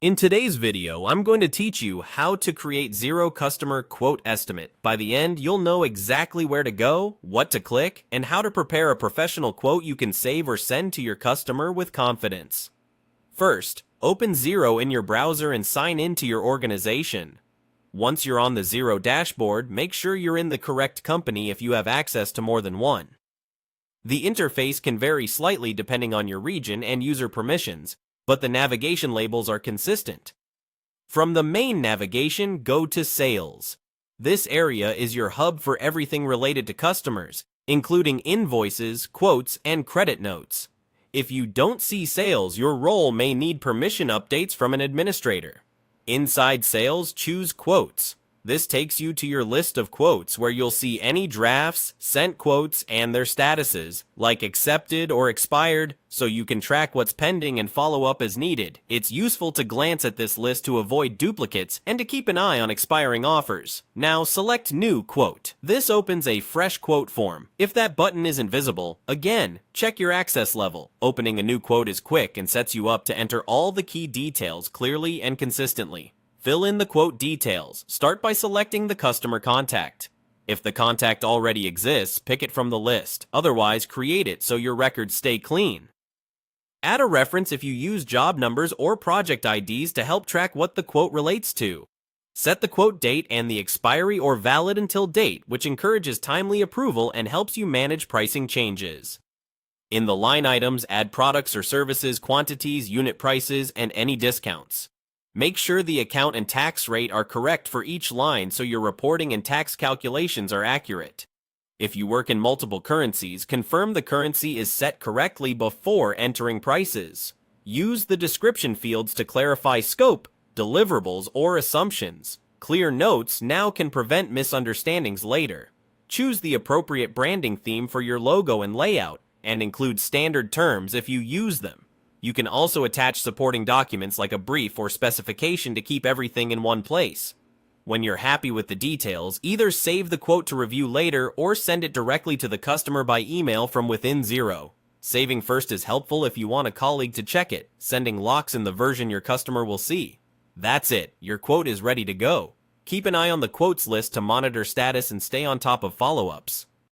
In today's video, I'm going to teach you how to create Xero customer quote estimate. By the end, you'll know exactly where to go, what to click, and how to prepare a professional quote you can save or send to your customer with confidence. First, open Xero in your browser and sign in to your organization. Once you're on the Xero dashboard, make sure you're in the correct company if you have access to more than one. The interface can vary slightly depending on your region and user permissions, but the navigation labels are consistent. From the main navigation, go to Sales. This area is your hub for everything related to customers, including invoices, quotes, and credit notes. If you don't see Sales, your role may need permission updates from an administrator. Inside Sales, choose Quotes. This takes you to your list of quotes where you'll see any drafts, sent quotes, and their statuses, like accepted or expired, so you can track what's pending and follow up as needed. It's useful to glance at this list to avoid duplicates and to keep an eye on expiring offers. Now select New Quote. This opens a fresh quote form. If that button isn't visible, again, check your access level. Opening a new quote is quick and sets you up to enter all the key details clearly and consistently. Fill in the quote details. Start by selecting the customer contact. If the contact already exists, pick it from the list. Otherwise, create it so your records stay clean. Add a reference if you use job numbers or project IDs to help track what the quote relates to. Set the quote date and the expiry or valid until date, which encourages timely approval and helps you manage pricing changes. In the line items, add products or services, quantities, unit prices, and any discounts. Make sure the account and tax rate are correct for each line so your reporting and tax calculations are accurate. If you work in multiple currencies, confirm the currency is set correctly before entering prices. Use the description fields to clarify scope, deliverables, or assumptions. Clear notes now can prevent misunderstandings later. Choose the appropriate branding theme for your logo and layout, and include standard terms if you use them. You can also attach supporting documents like a brief or specification to keep everything in one place. When you're happy with the details, either save the quote to review later or send it directly to the customer by email from within Xero. Saving first is helpful if you want a colleague to check it. Sending locks in the version your customer will see. That's it, your quote is ready to go. Keep an eye on the quotes list to monitor status and stay on top of follow-ups.